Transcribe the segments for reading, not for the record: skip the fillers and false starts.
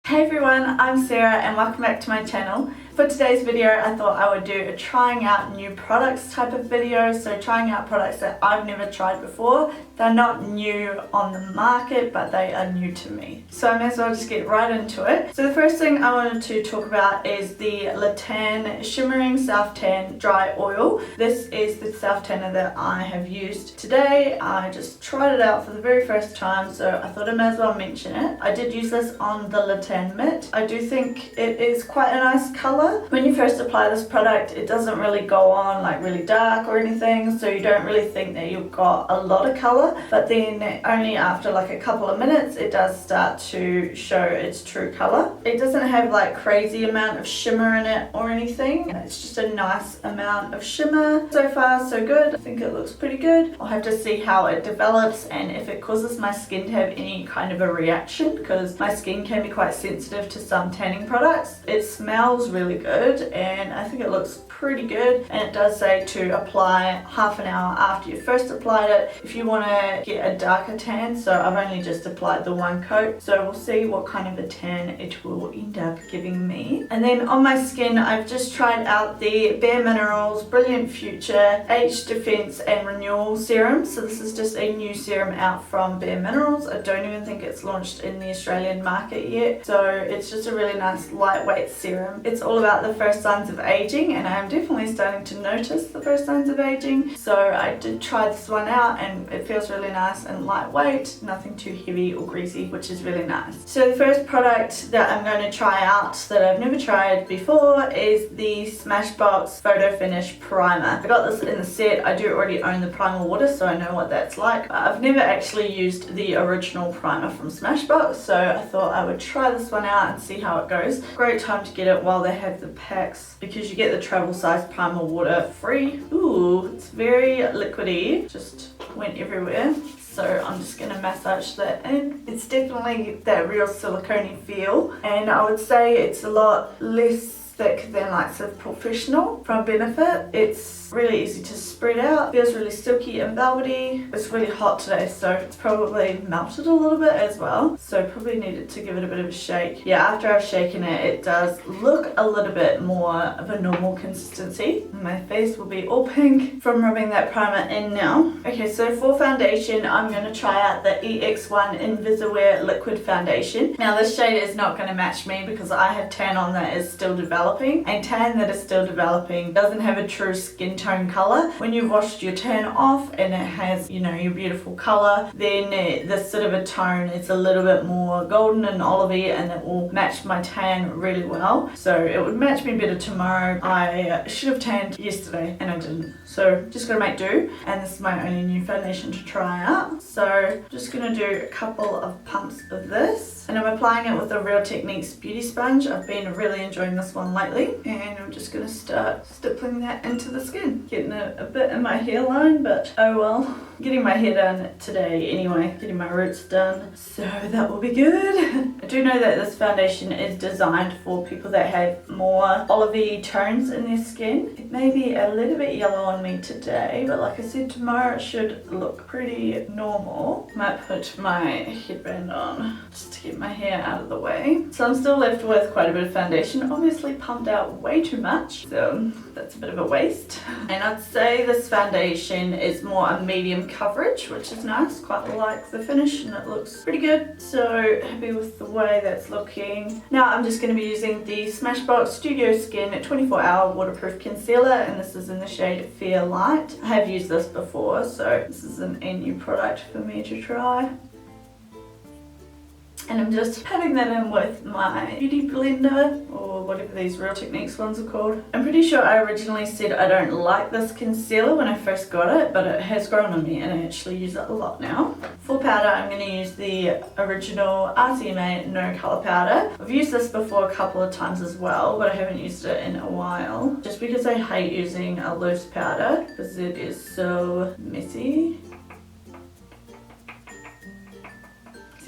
Hey everyone, I'm Sarah and welcome back to my channel. For today's video I thought I would do a trying out new products type of video, so trying out products that I've never tried before. They're not new on the market but they are new to me. So I may as well just get right into it. So the first thing I wanted to talk about is the Lancome Shimmering Self Tan Dry Oil. This is the self tanner that I have used today. I just tried it out for the very first time, so I thought I may as well mention it. I did use this on the Lancome Mitt. I do think it is quite a nice colour. When you first apply this product, it doesn't really go on like really dark or anything, so you don't really think that you've got a lot of colour, but then only after like a couple of minutes it does start to show its true colour. It doesn't have like crazy amount of shimmer in it or anything. It's just a nice amount of shimmer. So far so good. I think it looks pretty good. I'll have to see how it develops and if it causes my skin to have any kind of a reaction, because my skin can be quite sensitive to some tanning products. It smells really good and I think it looks pretty good, and it does say to apply half an hour after you first applied it if you want to get a darker tan. So I've only just applied the one coat, so we'll see what kind of a tan it will end up giving me. And then on my skin I've just tried out the Bare Minerals Brilliant Future Age Defense and Renewal Serum. So this is just a new serum out from Bare Minerals. I don't even think it's launched in the Australian market yet, so it's just a really nice lightweight serum. It's all about the first signs of aging, and I'm definitely starting to notice the first signs of aging. So I did try this one out and it feels really nice and lightweight, nothing too heavy or greasy, which is really nice. So the first product that I'm going to try out that I've never tried before is the Smashbox Photo Finish Primer. I got this in the set. I do already own the primer water, so I know what that's like. I've never actually used the original primer from Smashbox, so I thought I would try this one out and see how it goes. Great time to get it while they have the packs, because you get the travel size primer water free. Ooh, it's very liquidy, just went everywhere. So I'm just going to massage that in. It's definitely that real silicone feel, and I would say it's a lot less thick than like sort of Professional from Benefit. It's really easy to spread out, feels really silky and velvety. It's really hot today, so it's probably melted a little bit as well, so probably needed to give it a bit of a shake. Yeah, after I've shaken it, it does look a little bit more of a normal consistency. My face will be all pink from rubbing that primer in now. Okay, so for foundation I'm going to try out the EX1 Invisiwear Liquid Foundation. Now this shade is not going to match me because I have tan on that is still developing, and tan that is still developing doesn't have a true skin tone color. When you've washed your tan off and it has, you know, your beautiful color, then this sort of a tone is a little bit more golden and olivey, and it will match my tan really well. So it would match me better tomorrow. I should have tanned yesterday and I didn't, so just gonna make do, and this is my only new foundation to try out. So just gonna do a couple of pumps of this, and I'm applying it with the Real Techniques Beauty Sponge. I've been really enjoying this one lately, and I'm just gonna start stippling that into the skin. Getting a bit in my hairline, but oh well. Getting my hair done today anyway, getting my roots done, so that will be good. I do know that this foundation is designed for people that have more olivey tones in their skin. It may be a little bit yellow on me today, but like I said, tomorrow it should look pretty normal. Might put my headband on just to get my hair out of the way. So I'm still left with quite a bit of foundation, obviously pumped out way too much, so that's a bit of a waste. And I'd say this foundation is more a medium coverage, which is nice. Quite like the finish and it looks pretty good, so happy with the way that's looking. Now I'm just going to be using the Smashbox Studio Skin 24-hour waterproof concealer, and this is in the shade Fair Light. I have used this before, so this isn't a new product for me to try. And I'm just patting that in with my beauty blender, or whatever these Real Techniques ones are called. I'm pretty sure I originally said I don't like this concealer when I first got it, but it has grown on me and I actually use it a lot now. For powder, I'm going to use the original RCMA No Colour Powder. I've used this before a couple of times as well, but I haven't used it in a while, just because I hate using a loose powder because it is so messy.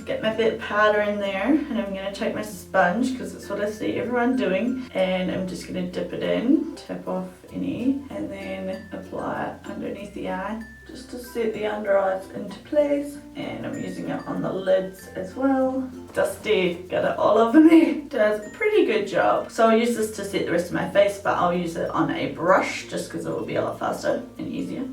get my bit of powder in there, and I'm going to take my sponge because that's what I see everyone doing, and I'm just going to dip it in, tap off any, and then apply it underneath the eye just to set the under eyes into place. And I'm using it on the lids as well. Dusty, got it all over me. Does a pretty good job. So I'll use this to set the rest of my face, but I'll use it on a brush just because it will be a lot faster and easier.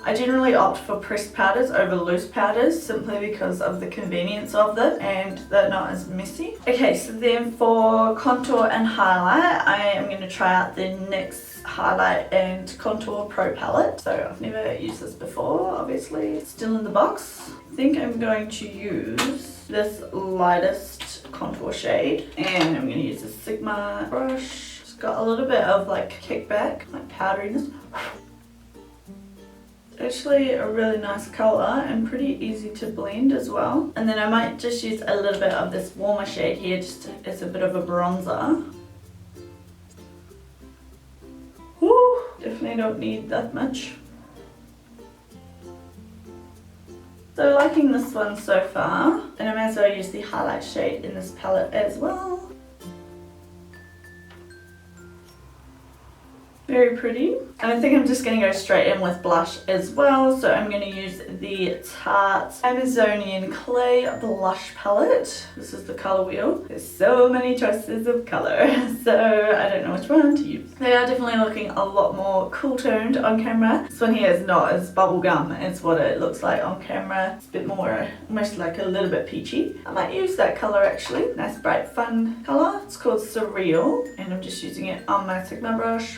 I generally opt for pressed powders over loose powders simply because of the convenience of them and they're not as messy. Okay, so then for contour and highlight, I am going to try out the NYX Highlight and Contour Pro Palette. So I've never used this before, obviously. It's still in the box. I think I'm going to use this lightest contour shade, and I'm going to use a Sigma brush. It's got a little bit of like kickback, like powderiness. Actually a really nice colour and pretty easy to blend as well. And then I might just use a little bit of this warmer shade here just as a bit of a bronzer. Woo! Definitely don't need that much. So liking this one so far, and I may as well use the highlight shade in this palette as well. Very pretty. And I think I'm just going to go straight in with blush as well. So I'm going to use the Tarte Amazonian Clay Blush Palette. This is the colour wheel. There's so many choices of colour, so I don't know which one to use. They are definitely looking a lot more cool toned on camera. This one here is not as bubblegum as what it looks like on camera. It's a bit more, almost like a little bit peachy. I might use that colour actually. Nice bright fun colour. It's called Surreal, and I'm just using it on my Sigma brush.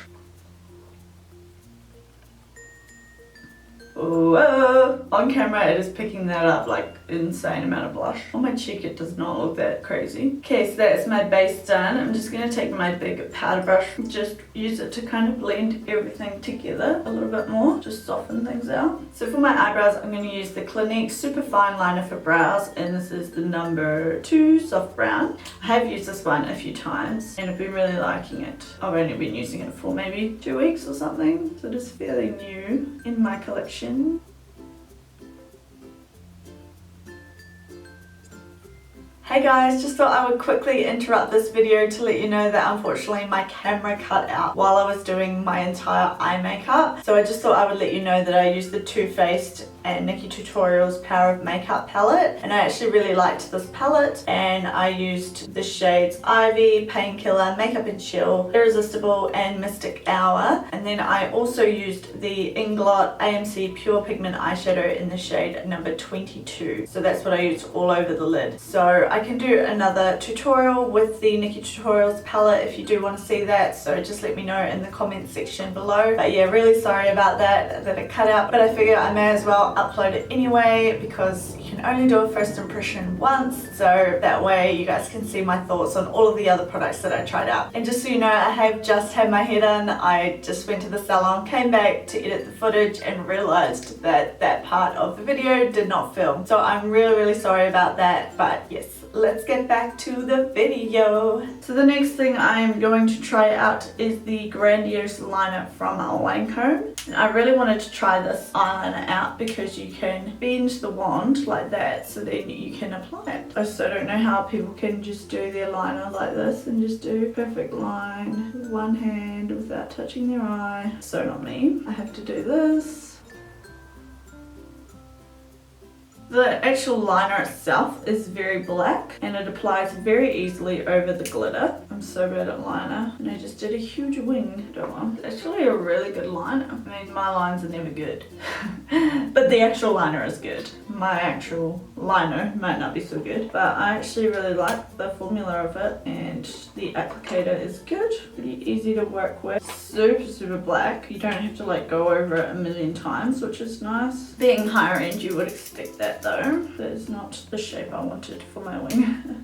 Whoa! On camera it is picking that up like insane amount of blush. On my cheek it does not look that crazy. Okay, so that's my base done. I'm just going to take my big powder brush and just use it to kind of blend everything together a little bit more, just soften things out. So for my eyebrows I'm going to use the Clinique Superfine liner for brows, and this is the number 2 soft brown. I have used this one a few times and I've been really liking it. I've only been using it for maybe 2 weeks or something, so it is fairly new in my collection. Hey guys, just thought I would quickly interrupt this video to let you know that unfortunately my camera cut out while I was doing my entire eye makeup. So I just thought I would let you know that I used the Too Faced and Nikki Tutorials Power of Makeup palette, and I actually really liked this palette, and I used the shades Ivy, Painkiller, Makeup and Chill, Irresistible and Mystic Hour, and then I also used the Inglot AMC Pure Pigment eyeshadow in the shade number 22. So that's what I used all over the lid. So I can do another tutorial with the Nikki Tutorials palette if you do want to see that, so just let me know in the comment section below. But yeah, really sorry about that it cut out, but I figured I may as well upload it anyway because you can only do a first impression once, so that way you guys can see my thoughts on all of the other products that I tried out. And just so you know, I have just had my hair done. I just went to the salon, came back to edit the footage and realized that that part of the video did not film, so I'm really sorry about that. But yes, let's get back to the video. So the next thing I'm going to try out is the Grandiose liner from Lancome. And I really wanted to try this eyeliner out because you can bend the wand like that so then you can apply it. I also don't know how people can just do their liner like this and just do a perfect line with one hand without touching their eye. So not me. I have to do this. The actual liner itself is very black and it applies very easily over the glitter. I'm so bad at liner and I just did a huge wing. It's actually a really good liner. I mean, my lines are never good, but the actual liner is good. My actual liner might not be so good, but I actually really like the formula of it, and the applicator is good. Pretty easy to work with. Super black. You don't have to like go over it a million times, which is nice. Being higher end, you would expect that though. That is not the shape I wanted for my wing.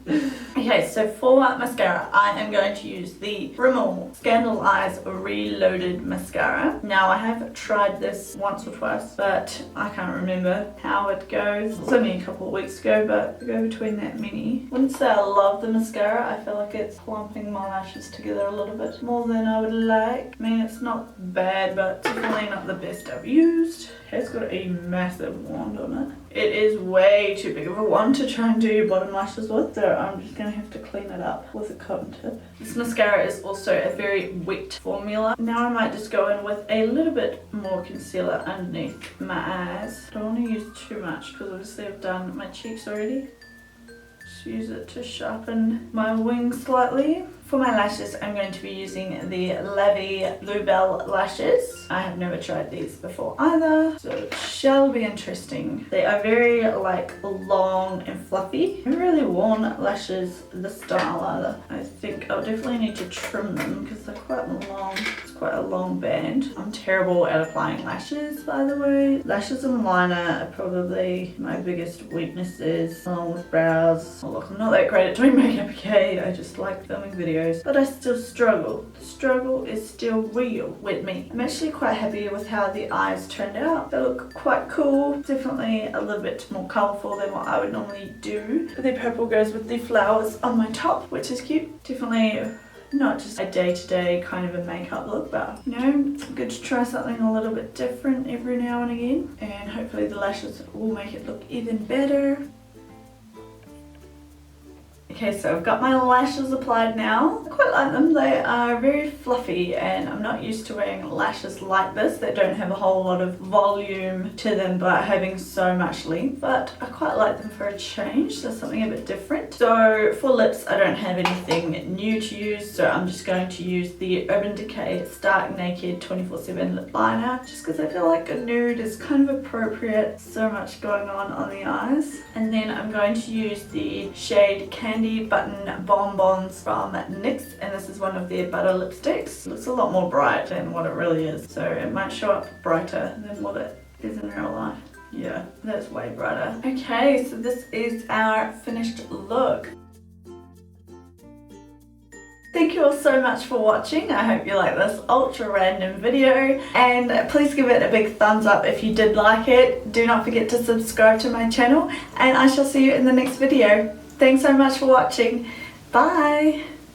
Okay, so for mascara, I am I'm going to use the Rimmel ScandalEyes Reloaded Mascara. Now I have tried this once or twice, but I can't remember how it goes. It was only a couple of weeks ago, but to go between that many. I wouldn't say I love the mascara. I feel like it's clumping my lashes together a little bit more than I would like. I mean, it's not bad, but definitely not the best I've used. It's got a massive wand on it. It is way too big of a wand to try and do your bottom lashes with, so I'm just going to have to clean it up with a cotton tip. This mascara is also a very wet formula. Now I might just go in with a little bit more concealer underneath my eyes. I don't want to use too much because obviously I've done my cheeks already. Just use it to sharpen my wings slightly. For my lashes, I'm going to be using the Lavie Bluebell lashes. I have never tried these before either, so it shall be interesting. They are very like long and fluffy. I haven't really worn lashes this style either. I think I'll definitely need to trim them because they're quite long. It's quite a long band. I'm terrible at applying lashes, by the way. Lashes and liner are probably my biggest weaknesses, along with brows. Oh look, I'm not that great at doing makeup, okay? I just like filming videos. But I still struggle. The struggle is still real with me. I'm actually quite happy with how the eyes turned out. They look quite cool. Definitely a little bit more colourful than what I would normally do. The purple goes with the flowers on my top, which is cute. Definitely not just a day-to-day kind of a makeup look, but you know, good to try something a little bit different every now and again. And hopefully the lashes will make it look even better. Okay, so I've got my lashes applied now. I quite like them. They are very fluffy and I'm not used to wearing lashes like this that don't have a whole lot of volume to them but having so much length. But I quite like them for a change. There's something a bit different. So for lips, I don't have anything new to use, so I'm just going to use the Urban Decay Stark Naked 24/7 lip liner just because I feel like a nude is kind of appropriate. So much going on the eyes. And then I'm going to use the shade Candy Button Bonbons from NYX, and this is one of their butter lipsticks. It looks a lot more bright than what it really is, so it might show up brighter than what it is in real life. Yeah, that's way brighter. Okay, so this is our finished look. Thank you all so much for watching. I hope you like this ultra random video, and please give it a big thumbs up if you did like it. Do not forget to subscribe to my channel, and I shall see you in the next video. Thanks so much for watching. Bye!